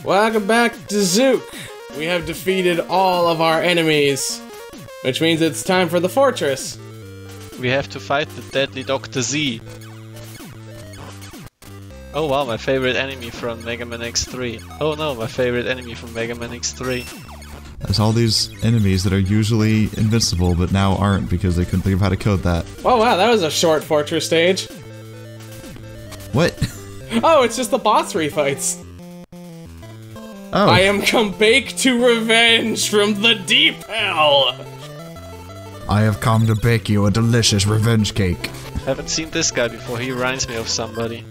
Welcome back to Zook! We have defeated all of our enemies, which means it's time for the fortress. We have to fight the deadly Dr. Z. Oh wow, my favorite enemy from Mega Man X3. Oh no, my favorite enemy from Mega Man X3. There's all these enemies that are usually invincible, but now aren't because they couldn't think of how to code that. Oh wow, that was a short fortress stage. What? Oh, it's just the boss refights. Oh. I am come bake to revenge from the deep hell! I have come to bake you a delicious revenge cake. Haven't seen this guy before, he reminds me of somebody.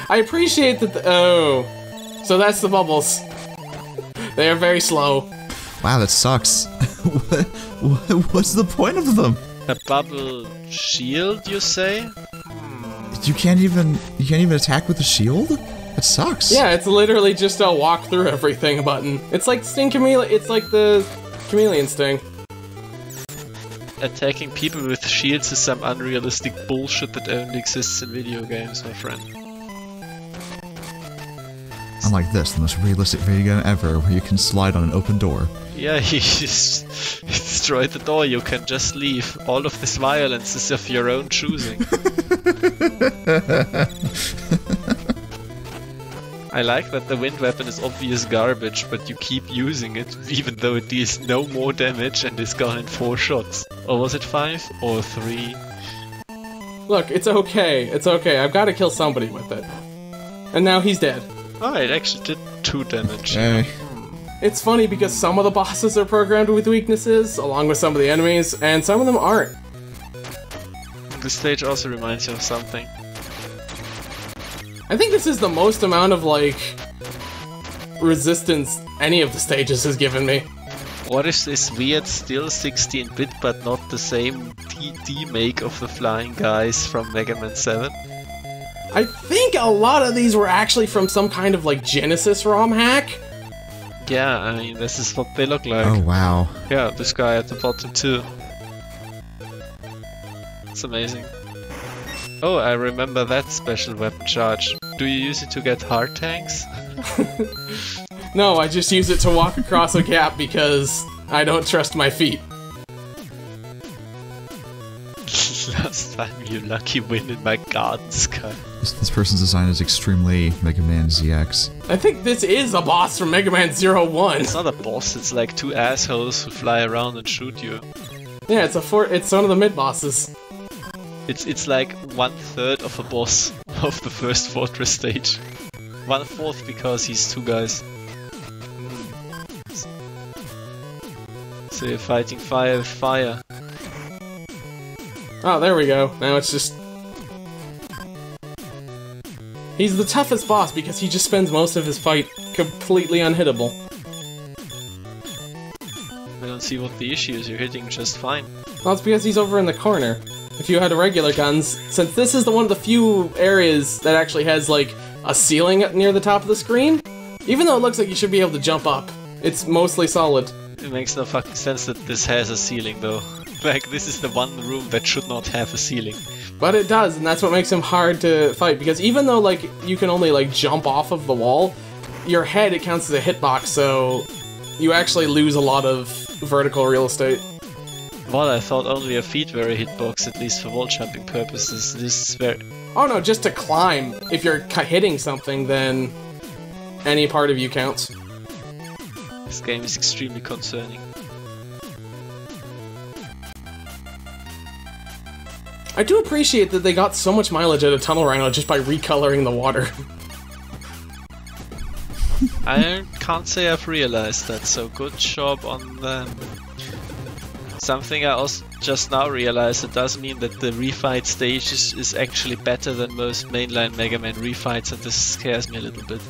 I appreciate that oh. So that's the bubbles. They are very slow. Wow, that sucks. What's the point of them? A bubble shield, you say? You can't even attack with a shield? That sucks. Yeah, it's literally just a walk through everything button. It's like Sting Chameleon. It's like the Chameleon Sting. Attacking people with shields is some unrealistic bullshit that only exists in video games, my friend. Unlike this, the most realistic video game ever, where you can slide on an open door. Yeah, he just destroyed the door, you can just leave. All of this violence is of your own choosing. I like that the wind weapon is obvious garbage, but you keep using it, even though it deals no more damage and is gone in 4 shots. Or was it 5? Or 3? Look, it's okay. It's okay. I've got to kill somebody with it. And now he's dead. Oh, it actually did 2 damage. Hey. It's funny because some of the bosses are programmed with weaknesses, along with some of the enemies, and some of them aren't. This stage also reminds you of something. I think this is the most amount of, like, resistance any of the stages has given me. What is this weird, still 16-bit, but not the same D-make of the flying guys from Mega Man 7? I think a lot of these were actually from some kind of, like, Genesis ROM hack. Yeah, I mean, this is what they look like. Oh, wow. Yeah, this guy at the bottom too. It's amazing. Oh, I remember that special weapon charge. Do you use it to get heart tanks? No, I just use it to walk across a gap because I don't trust my feet. Last time you lucky win in my garden, Sky. This person's design is extremely Mega Man ZX. I think this is a boss from Mega Man 01. It's not a boss, it's like 2 assholes who fly around and shoot you. Yeah, it's one of the mid-bosses. It's like 1/3 of a boss of the first fortress stage. 1/4 because he's 2 guys. So you're fighting fire with fire. Oh, there we go. Now it's just... He's the toughest boss because he just spends most of his fight completely unhittable. I don't see what the issue is, you're hitting just fine. Well, it's because he's over in the corner. If you had regular guns, since this is one of the few areas that actually has, like, a ceiling near the top of the screen, even though it looks like you should be able to jump up, it's mostly solid. It makes no fucking sense that this has a ceiling, though. Like, this is the one room that should not have a ceiling. But it does, and that's what makes him hard to fight, because even though, like, you can only, like, jump off of the wall, your head, it counts as a hitbox, so you actually lose a lot of vertical real estate. Well, I thought only your feet were a hitbox, at least for wall jumping purposes. This is very... Oh no, just to climb. If you're hitting something, then any part of you counts. This game is extremely concerning. I do appreciate that they got so much mileage out of Tunnel Rhino just by recoloring the water. I can't say I've realized that, so good job on them. Something I also just now realized, it does mean that the refight stage is actually better than most mainline Mega Man refights, and this scares me a little bit.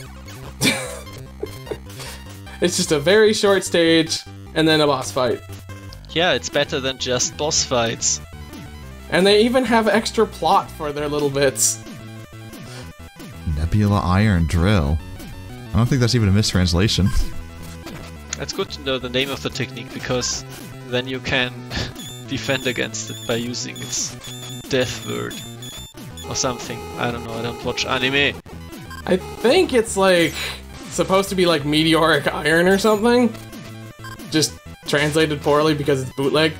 It's just a very short stage, and then a boss fight. Yeah, it's better than just boss fights. And they even have extra plot for their little bits. Nebula Iron Drill. I don't think that's even a mistranslation. It's good to know the name of the technique, because then you can defend against it by using its death word. Or something. I don't know, I don't watch anime. I think it's like supposed to be like meteoric iron or something. Just translated poorly because it's bootleg.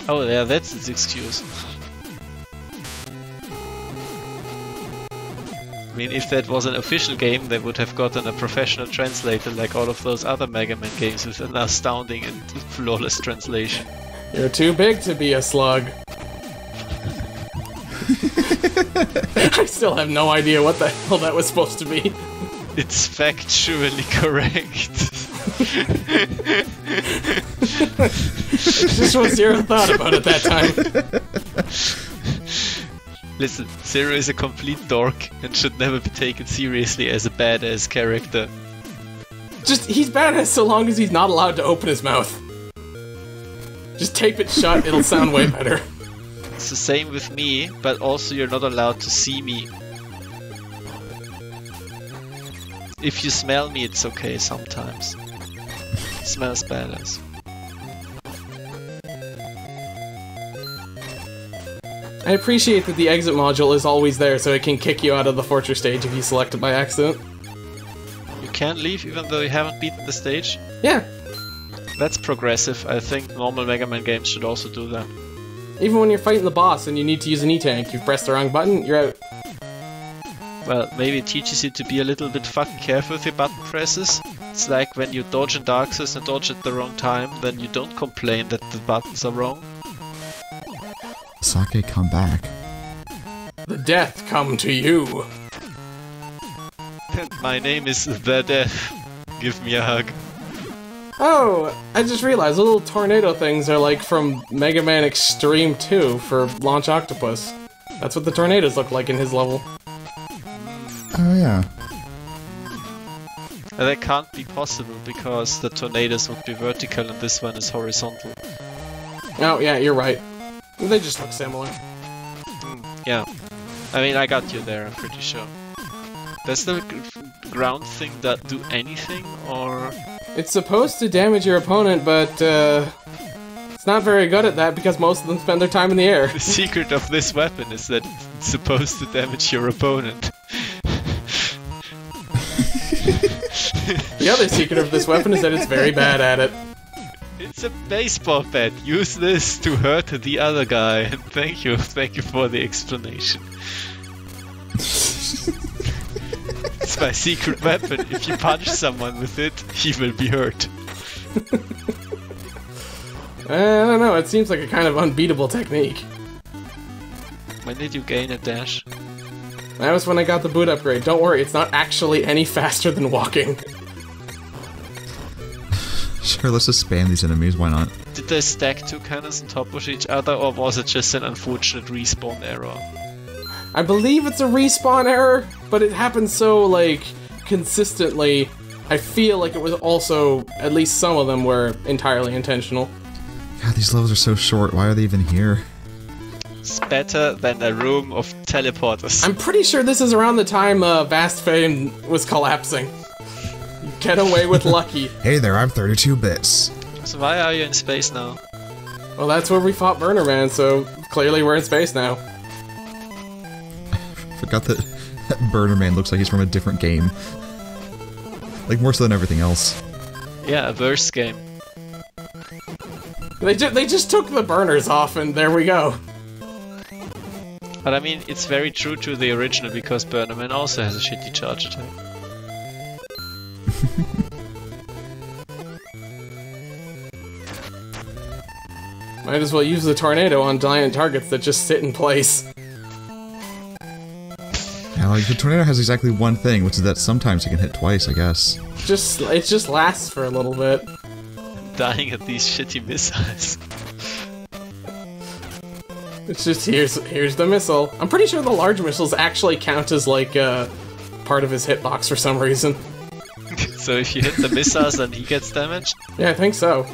Oh yeah, that's its excuse. I mean, if that was an official game, they would have gotten a professional translator like all of those other Mega Man games with an astounding and flawless translation. You're too big to be a slug. I still have no idea what the hell that was supposed to be. It's factually correct. It's just what Zero thought about at that time. Listen, Zero is a complete dork and should never be taken seriously as a badass character. Just, he's badass so long as he's not allowed to open his mouth. Just tape it shut, it'll sound way better. It's the same with me, but also you're not allowed to see me. If you smell me, it's okay sometimes. It smells badass. I appreciate that the exit module is always there so it can kick you out of the fortress stage if you select it by accident. You can't leave even though you haven't beaten the stage? Yeah. That's progressive. I think normal Mega Man games should also do that. Even when you're fighting the boss and you need to use an E-tank, you've pressed the wrong button, you're out. Well, maybe it teaches you to be a little bit fucking careful with your button presses. It's like when you dodge in Dark Souls and dodge at the wrong time, then you don't complain that the buttons are wrong. Sake, come back. The death come to you. My name is The Death. Give me a hug. Oh, I just realized the little tornado things are like from Mega Man Extreme 2 for Launch Octopus. That's what the tornadoes look like in his level. Oh yeah. And that can't be possible because the tornadoes would be vertical and this one is horizontal. Oh yeah, you're right. They just look similar. Yeah. I mean, I got you there, I'm pretty sure. Does the ground thing that do anything, or...? It's supposed to damage your opponent, but it's not very good at that because most of them spend their time in the air. The secret of this weapon is that it's supposed to damage your opponent. The other secret of this weapon is that it's very bad at it. It's a baseball bat. Use this to hurt the other guy. And thank you for the explanation. It's my secret weapon. If you punch someone with it, he will be hurt. I don't know, it seems like a kind of unbeatable technique. When did you gain a dash? That was when I got the boot upgrade. Don't worry, it's not actually any faster than walking. Sure, let's just spam these enemies, why not? Did they stack two cannons on top of each other, or was it just an unfortunate respawn error? I believe it's a respawn error, but it happens so, like, consistently. I feel like it was also, at least some of them were entirely intentional. God, these levels are so short, why are they even here? It's better than a room of teleporters. I'm pretty sure this is around the time Vast Fame was collapsing. Get away with Lucky. Hey there, I'm 32 bits. So why are you in space now? Well, that's where we fought Burner Man, so clearly we're in space now. Forgot that Burner Man looks like he's from a different game. Like, more so than everything else. Yeah, a verse game. They just took the burners off, and there we go. But I mean, it's very true to the original, because Burner Man also has a shitty charge attack. Might as well use the tornado on giant targets that just sit in place. Yeah, like, the tornado has exactly one thing, which is that sometimes it can hit twice, I guess. It just lasts for a little bit. I'm dying at these shitty missiles. It's just, here's the missile. I'm pretty sure the large missiles actually count as, like, part of his hitbox for some reason. So if you hit the missiles, then he gets damaged? Yeah, I think so.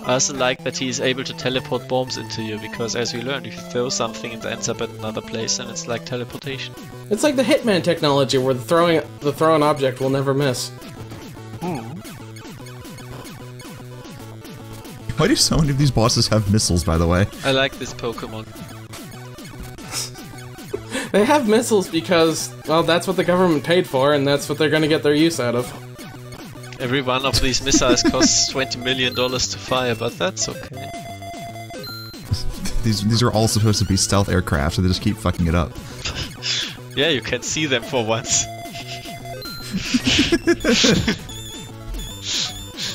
I also like that he is able to teleport bombs into you, because as we learned, if you throw something and it ends up at another place, then it's like teleportation. It's like the Hitman technology, where the thrown object will never miss. Why do so many of these bosses have missiles, by the way? I like this Pokemon. They have missiles because, well, that's what the government paid for, and that's what they're gonna get their use out of. Every one of these missiles costs $20 million to fire, but that's okay. These are all supposed to be stealth aircraft, so they just keep fucking it up. Yeah, you can see them for once.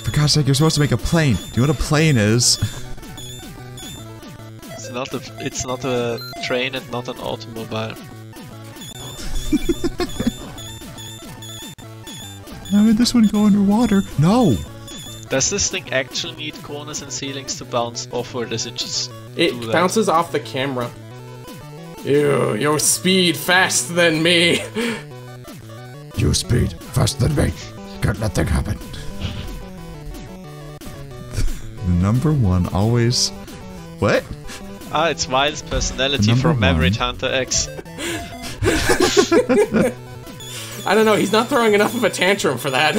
For God's sake, you're supposed to make a plane. Do you know what a plane is? It's not a train and not an automobile. How did this one go underwater? No! Does this thing actually need corners and ceilings to bounce off, or does it just do that? Bounces off the camera. Ew, your speed faster than me. Your speed faster than me. Got nothing happen. Number one always... What? Ah, it's Miles' personality from Memory Hunter X. I don't know, he's not throwing enough of a tantrum for that.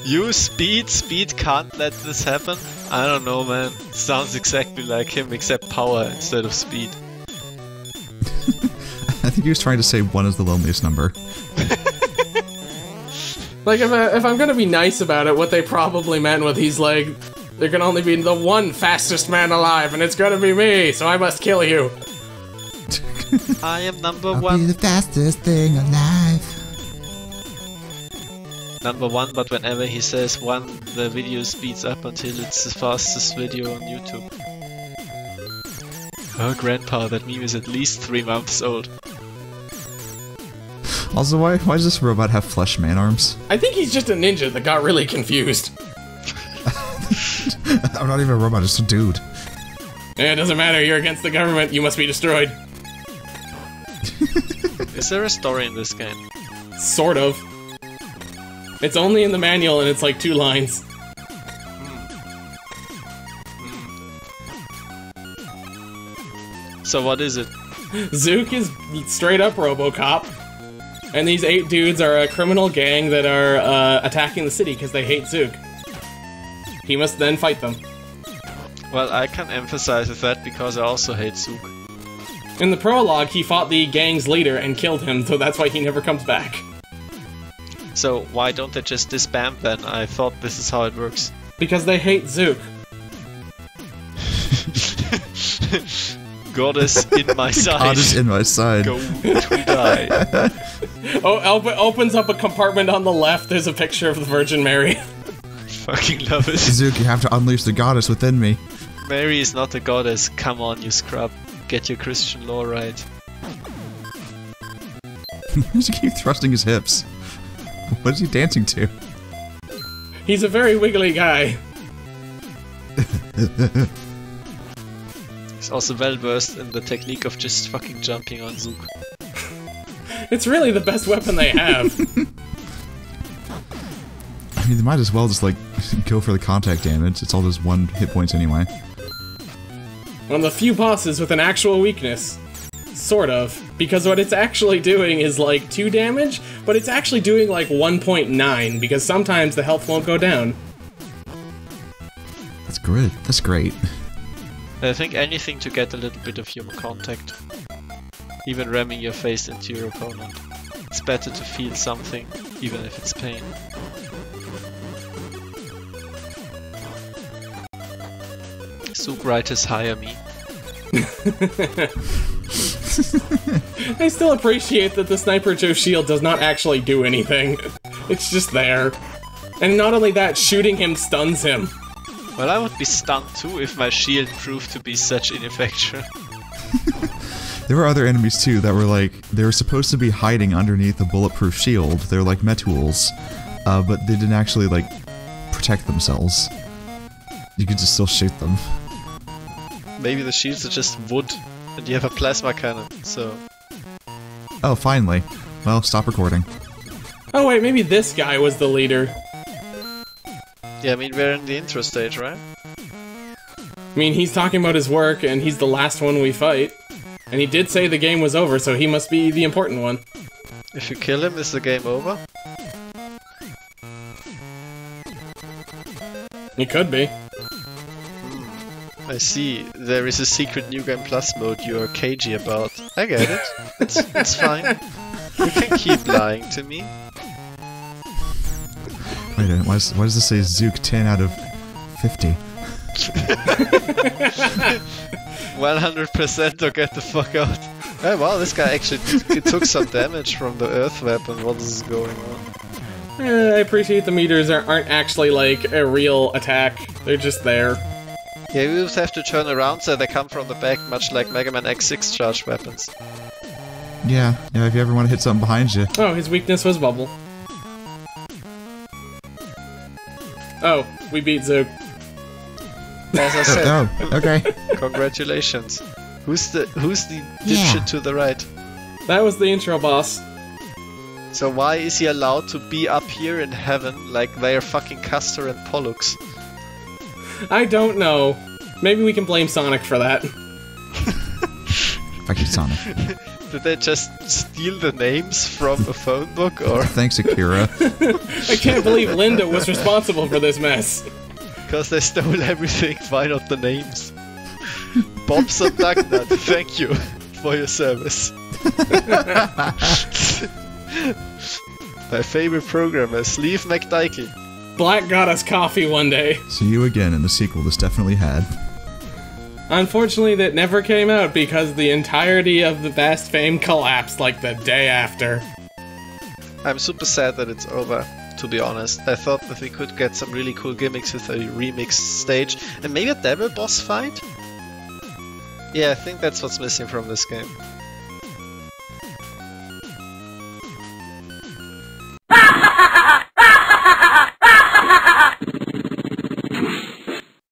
You, Speed can't let this happen? I don't know, man. Sounds exactly like him, except power instead of speed. I think he was trying to say 1 is the loneliest number. Like, if I'm gonna be nice about it, what they probably meant with he's like, there can only be the one fastest man alive, and it's gonna be me, so I must kill you. I am number I'll one. be the fastest thing alive. Number one, but whenever he says one, the video speeds up until it's the fastest video on YouTube. Oh, grandpa, that meme is at least 3 months old. Also, why does this robot have flesh man arms? I think he's just a ninja that got really confused. I'm not even a robot, just a dude. It doesn't matter, you're against the government, you must be destroyed. Is there a story in this game? Sort of. It's only in the manual and it's like 2 lines. So what is it? Zook is straight up RoboCop. And these 8 dudes are a criminal gang that are attacking the city because they hate Zook. He must then fight them. Well, I can emphasize with that because I also hate Zook. In the prologue, he fought the gang's leader and killed him, so that's why he never comes back. So why don't they just disband then? I thought this is how it works. Because they hate Zook. Goddess in my side. Goddess in my side. Go to die. Opens up a compartment on the left, there's a picture of the Virgin Mary. Fucking love it. Zook, you have to unleash the goddess within me. Mary is not a goddess. Come on, you scrub. Get your Christian law right. Why does he keep thrusting his hips? What is he dancing to? He's a very wiggly guy. He's also well versed in the technique of just fucking jumping on Zook. It's really the best weapon they have. I mean, they might as well just, like, go for the contact damage. It's all just 1 hit points anyway. One of the few bosses with an actual weakness. Sort of. Because what it's actually doing is, like, 2 damage, but it's actually doing, like, 1.9, because sometimes the health won't go down. That's good. That's great. I think anything to get a little bit of human contact. Even ramming your face into your opponent. It's better to feel something, even if it's pain. Zook writers hire me. I still appreciate that the Sniper Joe shield does not actually do anything. It's just there. And not only that, shooting him stuns him. Well, I would be stunned too if my shield proved to be such ineffectual. There were other enemies too that were like, they were supposed to be hiding underneath a bulletproof shield. They're like Metools, but they didn't actually like protect themselves. You could just still shoot them. Maybe the shields are just wood, and you have a plasma cannon, so... Oh, finally. Well, stop recording. Oh wait, maybe this guy was the leader. Yeah, I mean, we're in the intro stage, right? I mean, he's talking about his work, and he's the last one we fight. And he did say the game was over, so he must be the important one. If you kill him, is the game over? It could be. I see. There is a secret New Game Plus mode you're cagey about. I get it. It's fine. You can keep lying to me. Wait a minute, why does this say Zook 10 out of 50? 100% or get the fuck out. Oh wow, this guy actually took some damage from the earth weapon. What is going on? I appreciate the meters aren't actually like a real attack. They're just there. Yeah, you just have to turn around so they come from the back, much like Mega Man X6 charged weapons. Yeah, if you ever want to hit something behind you. Oh, his weakness was bubble. Oh, we beat Zook. As I said. Oh, okay. Congratulations. Who's the dipshit to the right? That was the intro boss. So why is he allowed to be up here in heaven like they are fucking Castor and Pollux? I don't know. Maybe we can blame Sonic for that. Fuck you, Sonic. Did they just steal the names from a phone book, or? Thanks, Akira. I can't believe Linda was responsible for this mess. Because they stole everything, why not the names? Bob's and Dugnut, thank you for your service. My favorite programmer, Sleeve McDikey. Black got us coffee one day. See you again in the sequel this definitely had. Unfortunately, that never came out because the entirety of the Vast Fame collapsed like the day after. I'm super sad that it's over, to be honest. I thought that we could get some really cool gimmicks with a remixed stage, and maybe a devil boss fight? Yeah, I think that's what's missing from this game.